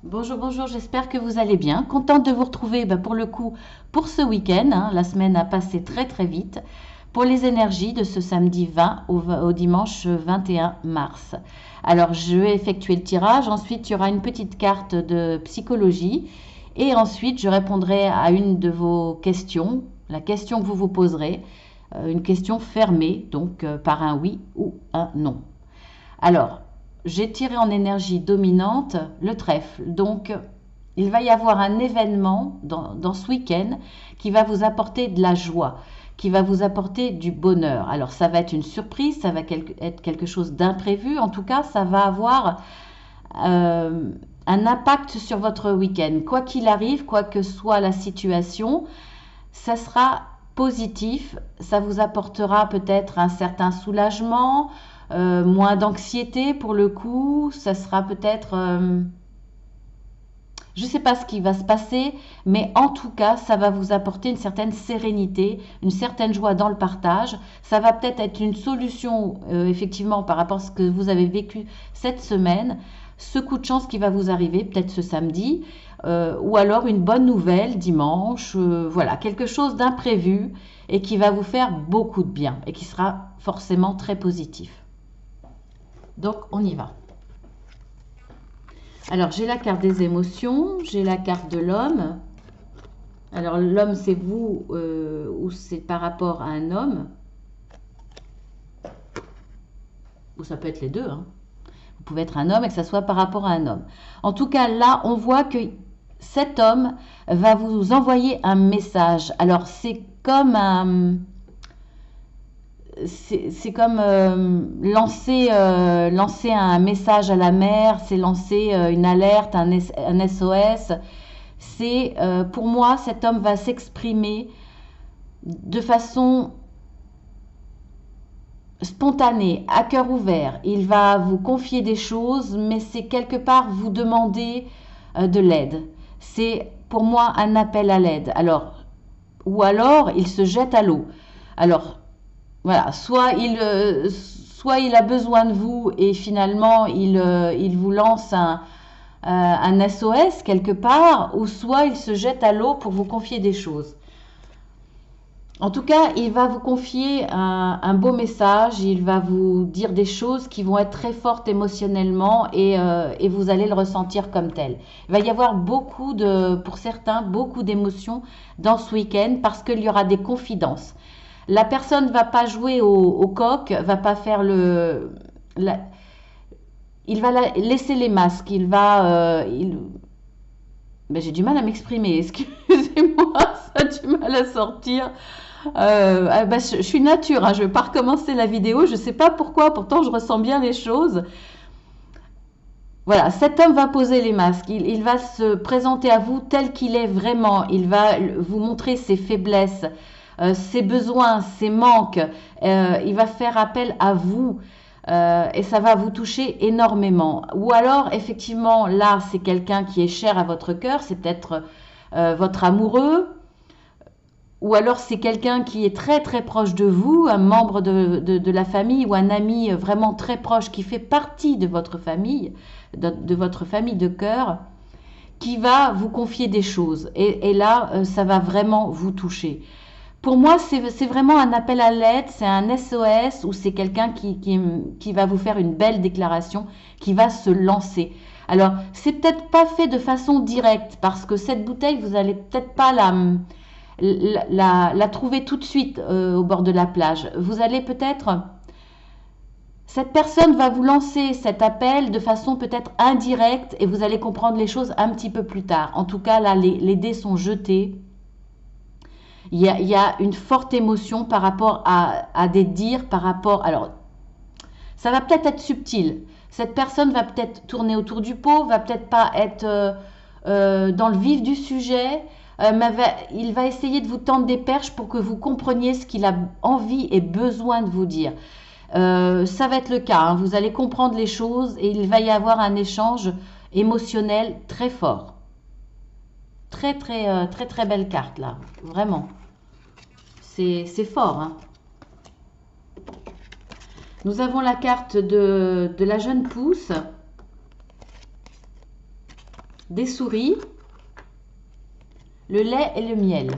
Bonjour, bonjour, j'espère que vous allez bien. Contente de vous retrouver pour le coup pour ce week-end, hein. La semaine a passé très très vite. Pour les énergies de ce samedi 20 au dimanche 21 mars. Alors je vais effectuer le tirage, ensuite il y aura une petite carte de psychologie et ensuite je répondrai à une de vos questions, la question que vous vous poserez, une question fermée, donc par un oui ou un non. Alors, j'ai tiré en énergie dominante le trèfle. Donc, il va y avoir un événement dans ce week-end qui va vous apporter de la joie, qui va vous apporter du bonheur. Alors, ça va être une surprise, ça va être quelque chose d'imprévu. En tout cas, ça va avoir euh, un impact sur votre week-end. Quoi qu'il arrive, quoi que soit la situation, ça sera positif, ça vous apportera peut-être un certain soulagement, moins d'anxiété pour le coup, ça sera peut-être, je ne sais pas ce qui va se passer, mais en tout cas, ça va vous apporter une certaine sérénité, une certaine joie dans le partage. Ça va peut-être être une solution, effectivement, par rapport à ce que vous avez vécu cette semaine, ce coup de chance qui va vous arriver, peut-être ce samedi, ou alors une bonne nouvelle dimanche, voilà, quelque chose d'imprévu et qui va vous faire beaucoup de bien et qui sera forcément très positif. Donc, on y va. Alors, j'ai la carte des émotions, j'ai la carte de l'homme. Alors, l'homme, c'est vous ou c'est par rapport à un homme, ou ça peut être les deux, hein. Vous pouvez être un homme et que ça soit par rapport à un homme. En tout cas, là, on voit que cet homme va vous envoyer un message. Alors, c'est comme un, c'est comme lancer un message à la mer, c'est lancer une alerte, un SOS. C'est pour moi, cet homme va s'exprimer de façon spontanée, à cœur ouvert. Il va vous confier des choses, mais c'est quelque part vous demander de l'aide. C'est pour moi un appel à l'aide. Alors, ou alors il se jette à l'eau. Alors, voilà, soit il a besoin de vous et finalement il vous lance un SOS quelque part, ou soit il se jette à l'eau pour vous confier des choses. En tout cas, il va vous confier un beau message, il va vous dire des choses qui vont être très fortes émotionnellement et vous allez le ressentir comme tel. Il va y avoir pour certains, beaucoup d'émotions dans ce week-end parce qu'il y aura des confidences. La personne ne va pas jouer au coq, va pas faire il va laisser les masques, j'ai du mal à m'exprimer, excusez-moi, ça a du mal à sortir. Je suis nature, hein, je ne vais pas recommencer la vidéo, je ne sais pas pourquoi, pourtant je ressens bien les choses. Voilà, cet homme va poser les masques, il va se présenter à vous tel qu'il est vraiment, il va vous montrer ses faiblesses, ses besoins, ses manques, il va faire appel à vous et ça va vous toucher énormément. Ou alors, effectivement, là, c'est quelqu'un qui est cher à votre cœur, c'est peut-être votre amoureux, ou alors c'est quelqu'un qui est très très proche de vous, un membre de la famille ou un ami vraiment très proche qui fait partie de votre famille, de votre famille de cœur, qui va vous confier des choses. Et là, ça va vraiment vous toucher. Pour moi, c'est vraiment un appel à l'aide, c'est un SOS ou c'est quelqu'un qui va vous faire une belle déclaration, qui va se lancer. Alors, c'est peut-être pas fait de façon directe parce que cette bouteille, vous allez peut-être pas la trouver tout de suite au bord de la plage. Vous allez peut-être... Cette personne va vous lancer cet appel de façon peut-être indirecte et vous allez comprendre les choses un petit peu plus tard. En tout cas, là, les dés sont jetés. Il y a une forte émotion par rapport à des dires, par rapport... Alors, ça va peut-être être subtil. Cette personne va peut-être tourner autour du pot, va peut-être pas être dans le vif du sujet, mais il va essayer de vous tendre des perches pour que vous compreniez ce qu'il a envie et besoin de vous dire. Ça va être le cas, hein. Vous allez comprendre les choses et il va y avoir un échange émotionnel très fort. Très très très très belle carte là, vraiment. C'est fort, hein. Nous avons la carte de la jeune pousse. des souris, le lait et le miel.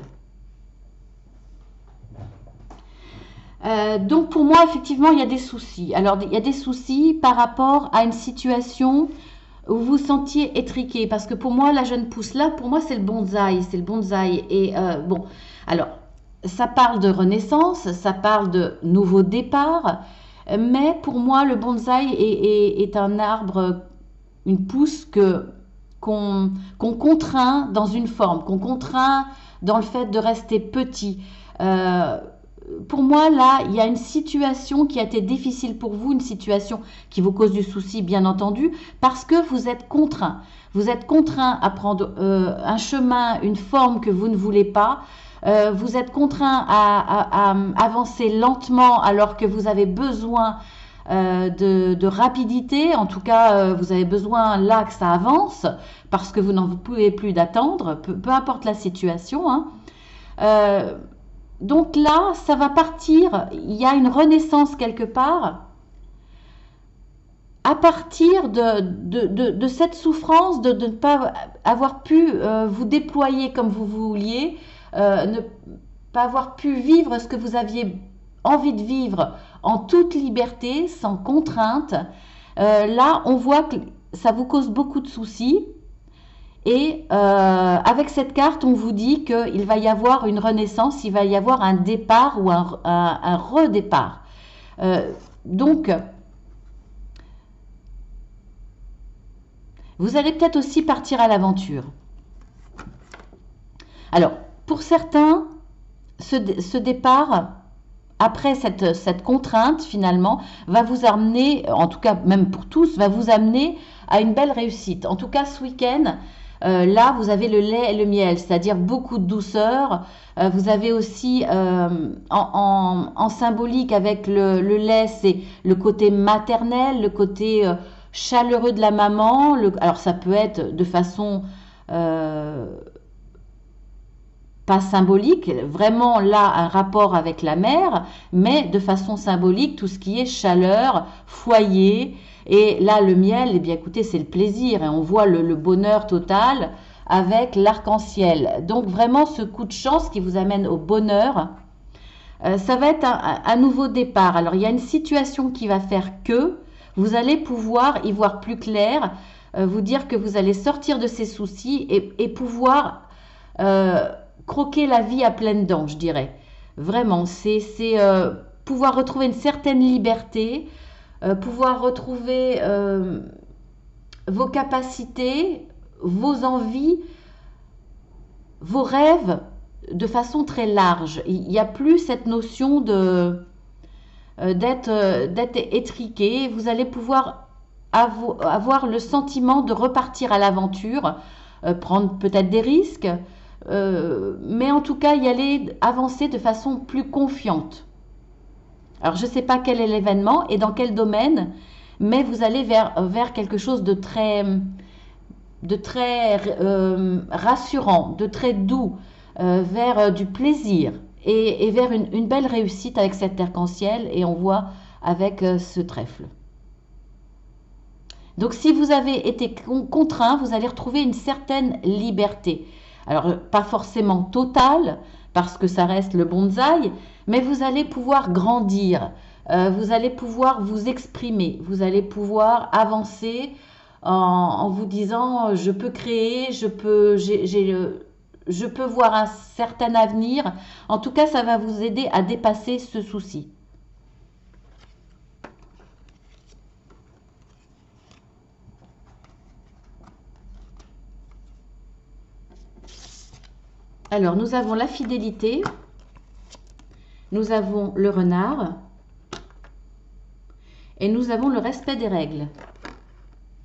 Donc pour moi, effectivement, il y a des soucis. Alors, il y a des soucis par rapport à une situation où vous vous sentiez étriqué. Parce que pour moi, la jeune pousse, là, pour moi, c'est le bonsaï. C'est le bonsaï. Et bon, alors, ça parle de renaissance, ça parle de nouveau départ. Mais pour moi, le bonsaï est un arbre, une pousse qu'on contraint dans une forme, qu'on contraint dans le fait de rester petit. Pour moi, là, il y a une situation qui a été difficile pour vous, une situation qui vous cause du souci, bien entendu, parce que vous êtes contraint. Vous êtes contraint à prendre un chemin, une forme que vous ne voulez pas. Vous êtes contraint à avancer lentement alors que vous avez besoin de rapidité. En tout cas, vous avez besoin là que ça avance parce que vous n'en pouvez plus d'attendre, peu importe la situation, hein. Donc là, ça va partir, il y a une renaissance quelque part, à partir de cette souffrance de ne pas avoir pu vous déployer comme vous vouliez, ne pas avoir pu vivre ce que vous aviez envie de vivre en toute liberté, sans contrainte. Là, on voit que ça vous cause beaucoup de soucis. Et avec cette carte, on vous dit qu'il va y avoir une renaissance, il va y avoir un départ ou un redépart. Donc, vous allez peut-être aussi partir à l'aventure. Alors, pour certains, ce départ, après cette contrainte, finalement, va vous amener, en tout cas même pour tous, va vous amener à une belle réussite. En tout cas, ce week-end, là, vous avez le lait et le miel, c'est-à-dire beaucoup de douceur. Vous avez aussi en symbolique avec le lait, c'est le côté maternel, le côté chaleureux de la maman. Alors ça peut être de façon pas symbolique, vraiment là un rapport avec la mère, mais de façon symbolique tout ce qui est chaleur, foyer. Et là, le miel, eh bien, écoutez, c'est le plaisir. Et on voit le bonheur total avec l'arc-en-ciel. Donc, vraiment, ce coup de chance qui vous amène au bonheur, ça va être un nouveau départ. Alors, il y a une situation qui va faire que vous allez pouvoir y voir plus clair, vous dire que vous allez sortir de ces soucis et pouvoir croquer la vie à pleines dents, je dirais. Vraiment, c'est pouvoir retrouver une certaine liberté, pouvoir retrouver vos capacités, vos envies, vos rêves de façon très large. Il n'y a plus cette notion d'être étriqué. Vous allez pouvoir avoir le sentiment de repartir à l'aventure, prendre peut-être des risques, mais en tout cas y aller avancer de façon plus confiante. Alors, je ne sais pas quel est l'événement et dans quel domaine, mais vous allez vers quelque chose de très rassurant, de très doux, vers du plaisir et vers une belle réussite avec cet arc-en-ciel et on voit avec ce trèfle. Donc, si vous avez été contraint, vous allez retrouver une certaine liberté. Alors, pas forcément totale, parce que ça reste le bonsaï, mais vous allez pouvoir grandir, vous allez pouvoir vous exprimer, vous allez pouvoir avancer en vous disant je peux créer, je peux voir un certain avenir. En tout cas, ça va vous aider à dépasser ce souci. Alors, nous avons la fidélité, nous avons le renard et nous avons le respect des règles.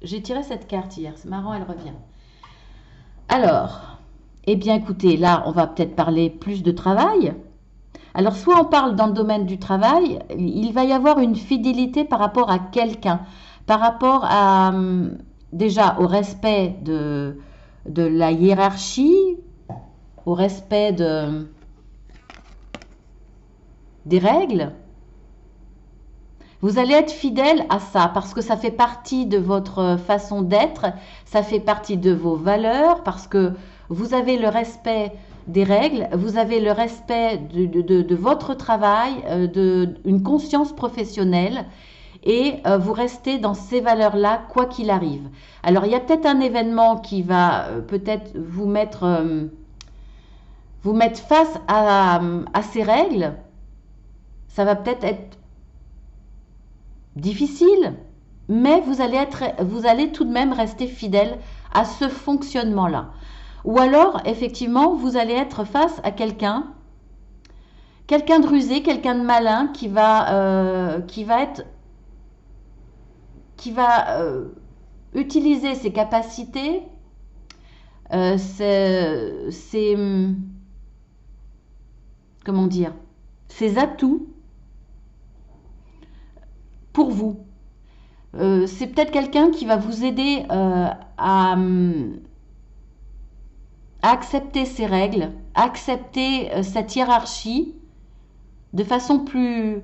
J'ai tiré cette carte hier, c'est marrant, elle revient. Alors, eh bien écoutez, là, on va peut-être parler plus de travail. Alors, soit on parle dans le domaine du travail, il va y avoir une fidélité par rapport à quelqu'un, par rapport à, déjà, au respect de la hiérarchie, au respect des règles. Vous allez être fidèle à ça parce que ça fait partie de votre façon d'être, ça fait partie de vos valeurs, parce que vous avez le respect des règles, vous avez le respect de votre travail, une conscience professionnelle, et vous restez dans ces valeurs-là quoi qu'il arrive. Alors il y a peut-être un événement qui va peut-être vous mettre face à ces règles. Ça va peut-être être difficile, mais vous allez tout de même rester fidèle à ce fonctionnement-là. Ou alors, effectivement, vous allez être face à quelqu'un de rusé, quelqu'un de malin qui va utiliser ses capacités, comment dire, ses atouts pour vous. C'est peut-être quelqu'un qui va vous aider à accepter ces règles, à accepter cette hiérarchie de façon plus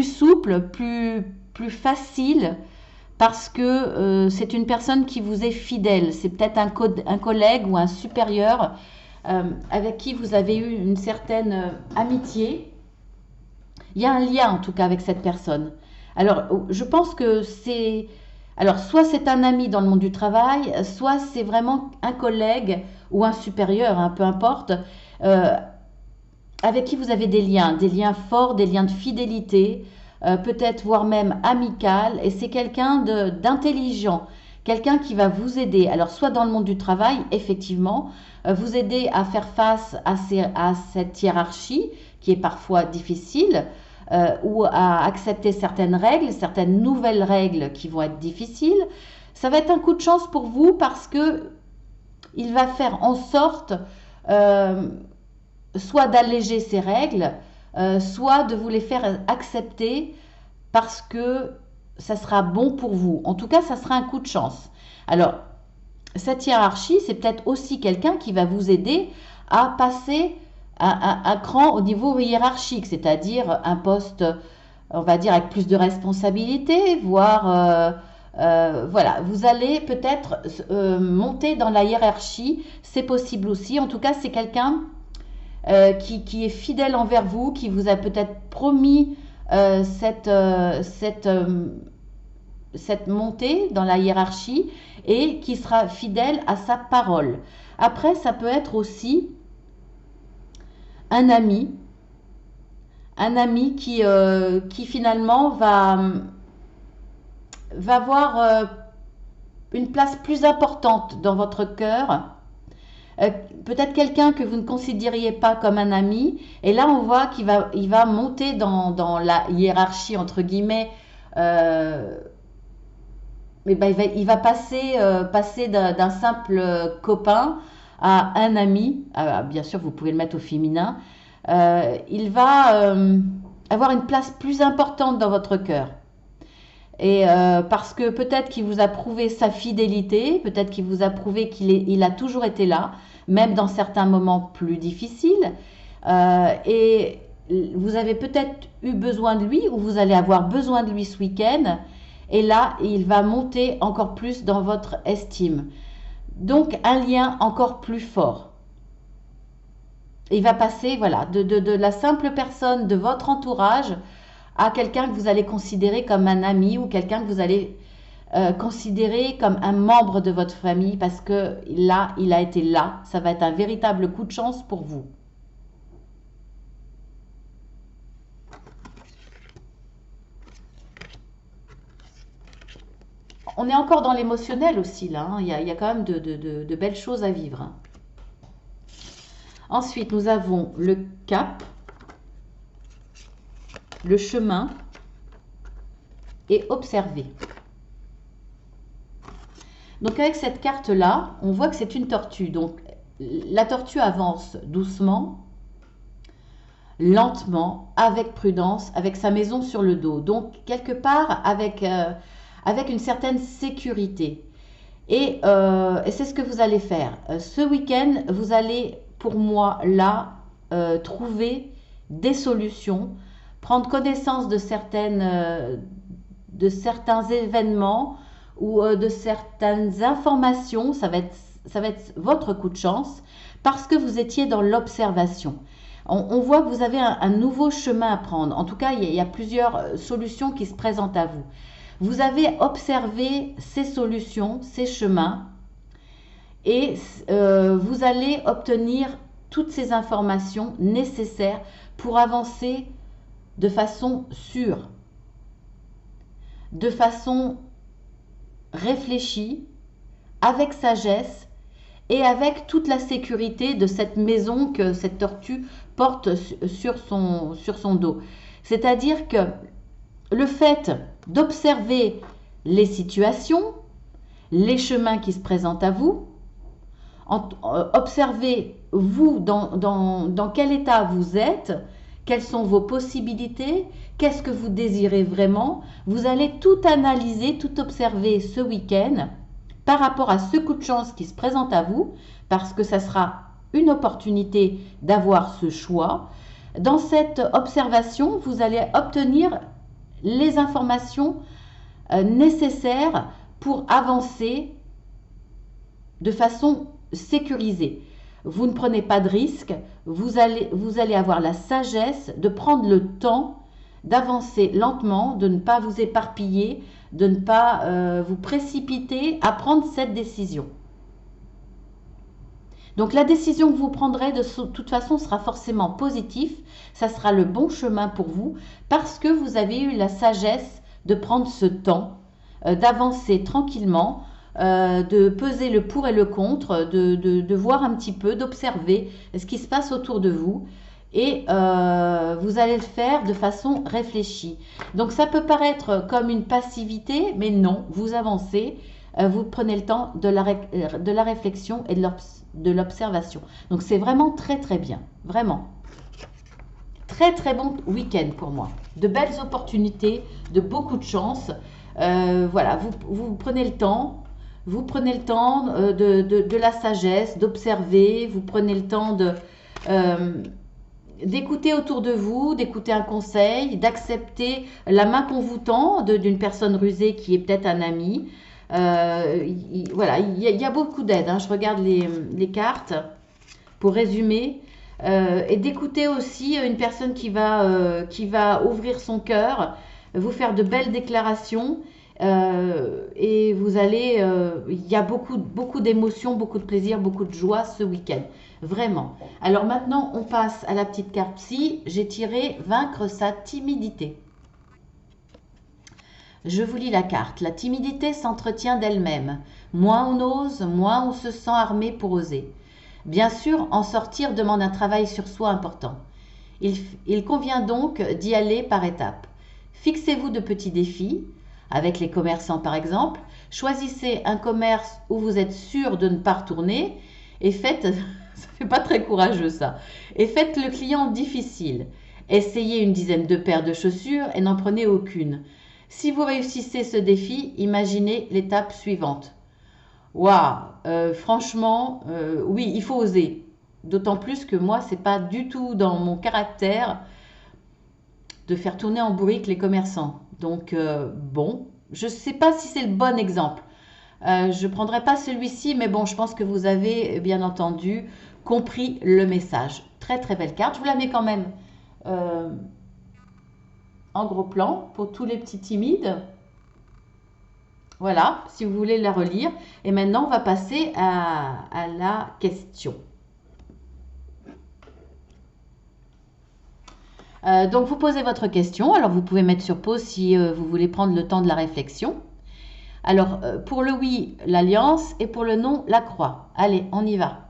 souple, plus facile, parce que c'est une personne qui vous est fidèle. C'est peut-être un collègue ou un supérieur avec qui vous avez eu une certaine amitié. Il y a un lien en tout cas avec cette personne. Alors, je pense que c'est... Alors, soit c'est un ami dans le monde du travail, soit c'est vraiment un collègue ou un supérieur, hein, peu importe, avec qui vous avez des liens forts, des liens de fidélité, peut-être voire même amical, et c'est quelqu'un d'intelligent, quelqu'un qui va vous aider. Alors, soit dans le monde du travail, effectivement, vous aider à faire face à cette hiérarchie qui est parfois difficile, ou à accepter certaines règles, certaines nouvelles règles qui vont être difficiles. Ça va être un coup de chance pour vous parce que il va faire en sorte soit d'alléger ces règles, soit de vous les faire accepter parce que ça sera bon pour vous. En tout cas, ça sera un coup de chance. Alors, cette hiérarchie, c'est peut-être aussi quelqu'un qui va vous aider à passer un cran au niveau hiérarchique, c'est-à-dire un poste, on va dire, avec plus de responsabilité, voire, voilà, vous allez peut-être monter dans la hiérarchie, c'est possible aussi. En tout cas, c'est quelqu'un qui est fidèle envers vous, qui vous a peut-être promis cette montée dans la hiérarchie et qui sera fidèle à sa parole. Après, ça peut être aussi un ami qui finalement va avoir une place plus importante dans votre cœur. Peut-être quelqu'un que vous ne considériez pas comme un ami, et là on voit il va monter dans la hiérarchie entre guillemets, mais ben, il va passer d'un simple copain à un ami. Bien sûr, vous pouvez le mettre au féminin. Il va avoir une place plus importante dans votre cœur. Et parce que peut-être qu'il vous a prouvé sa fidélité, peut-être qu'il vous a prouvé il a toujours été là, même dans certains moments plus difficiles. Et vous avez peut-être eu besoin de lui, ou vous allez avoir besoin de lui ce week-end. Et là, il va monter encore plus dans votre estime. Donc, un lien encore plus fort. Il va passer, voilà, de la simple personne de votre entourage à quelqu'un que vous allez considérer comme un ami, ou quelqu'un que vous allez considérer comme un membre de votre famille, parce que là, il a été là. Ça va être un véritable coup de chance pour vous. On est encore dans l'émotionnel aussi, là. Hein. Il y a quand même de belles choses à vivre. Hein. Ensuite, nous avons le cap, le chemin et observer. Donc avec cette carte-là, on voit que c'est une tortue. Donc la tortue avance doucement, lentement, avec prudence, avec sa maison sur le dos. Donc quelque part avec une certaine sécurité. Et c'est ce que vous allez faire. Ce week-end, vous allez, pour moi, là, trouver des solutions prendre connaissance de certains événements ou de certaines informations. Ça va être votre coup de chance parce que vous étiez dans l'observation. On voit que vous avez un nouveau chemin à prendre. En tout cas, il y a plusieurs solutions qui se présentent à vous. Vous avez observé ces solutions, ces chemins, et vous allez obtenir toutes ces informations nécessaires pour avancer de façon sûre, de façon réfléchie, avec sagesse et avec toute la sécurité de cette maison que cette tortue porte sur son dos. C'est-à-dire que le fait d'observer les situations, les chemins qui se présentent à vous, observez vous dans quel état vous êtes, quelles sont vos possibilités, qu'est-ce que vous désirez vraiment. Vous allez tout analyser, tout observer ce week-end par rapport à ce coup de chance qui se présente à vous, parce que ça sera une opportunité d'avoir ce choix. Dans cette observation, vous allez obtenir les informations nécessaires pour avancer de façon sécurisée. Vous ne prenez pas de risques, vous allez avoir la sagesse de prendre le temps d'avancer lentement, de ne pas vous éparpiller, de ne pas vous précipiter à prendre cette décision. Donc la décision que vous prendrez de toute façon sera forcément positive, ça sera le bon chemin pour vous parce que vous avez eu la sagesse de prendre ce temps, d'avancer tranquillement, de peser le pour et le contre, de voir un petit peu, d'observer ce qui se passe autour de vous et vous allez le faire de façon réfléchie. Donc ça peut paraître comme une passivité, mais non, vous avancez, vous prenez le temps de la réflexion et de l'observation. Donc c'est vraiment très très bien, vraiment. Très très bon week-end pour moi. De belles opportunités, de beaucoup de chance. Voilà, vous prenez le temps. Vous prenez le temps de la sagesse, d'observer. Vous prenez le temps d'écouter autour de vous, d'écouter un conseil, d'accepter la main qu'on vous tend d'une personne rusée qui est peut-être un ami. Voilà, il y a beaucoup d'aide. Hein. Je regarde les cartes pour résumer. Et d'écouter aussi une personne qui va ouvrir son cœur, vous faire de belles déclarations. Et vous allez, il y a beaucoup d'émotions, beaucoup de plaisir, beaucoup de joie ce week-end. Vraiment. Alors maintenant, on passe à la petite carte psy. J'ai tiré vaincre sa timidité. Je vous lis la carte. La timidité s'entretient d'elle-même. Moins on ose, moins on se sent armé pour oser. Bien sûr, en sortir demande un travail sur soi important. Il convient donc d'y aller par étapes. Fixez-vous de petits défis, avec les commerçants par exemple. Choisissez un commerce où vous êtes sûr de ne pas retourner et faites, ça fait pas très courageux ça, et faites le client difficile. Essayez une dizaine de paires de chaussures et n'en prenez aucune. Si vous réussissez ce défi, imaginez l'étape suivante. Waouh, franchement, oui, il faut oser. D'autant plus que moi, c'est pas du tout dans mon caractère de faire tourner en bourrique les commerçants. Donc, bon, je ne sais pas si c'est le bon exemple. Je ne prendrai pas celui-ci, mais bon, je pense que vous avez bien entendu compris le message. Très très belle carte. Je vous la mets quand même en gros plan pour tous les petits timides. Voilà, si vous voulez la relire. Et maintenant, on va passer à la question. Donc, vous posez votre question. Alors, vous pouvez mettre sur pause si vous voulez prendre le temps de la réflexion. Alors, pour le oui, l'alliance et pour le non, la croix. Allez, on y va.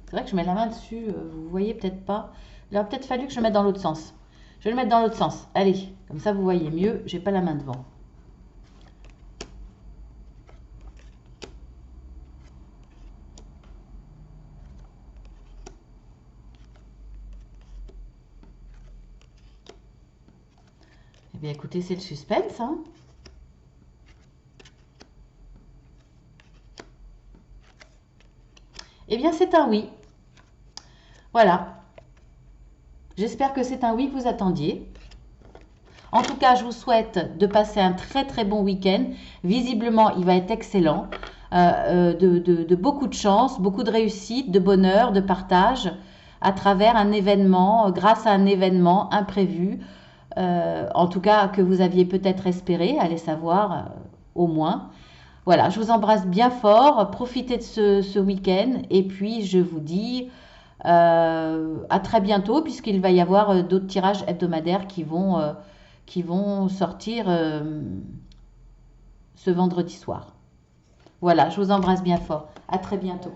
C'est vrai que je mets la main dessus, vous voyez peut-être pas. Il aurait peut-être fallu que je le mette dans l'autre sens. Je vais le mettre dans l'autre sens. Allez, comme ça vous voyez mieux, j'ai pas la main devant. Eh bien, écoutez, c'est le suspense, hein. Eh bien, c'est un oui. Voilà. J'espère que c'est un oui que vous attendiez. En tout cas, je vous souhaite de passer un très très bon week-end. Visiblement, il va être excellent. De beaucoup de chance, beaucoup de réussite, de bonheur, de partage à travers un événement, grâce à un événement imprévu, en tout cas que vous aviez peut-être espéré, allez savoir au moins. Voilà, je vous embrasse bien fort, profitez de ce week-end et puis je vous dis à très bientôt puisqu'il va y avoir d'autres tirages hebdomadaires qui vont sortir ce vendredi soir. Voilà, je vous embrasse bien fort. À très bientôt.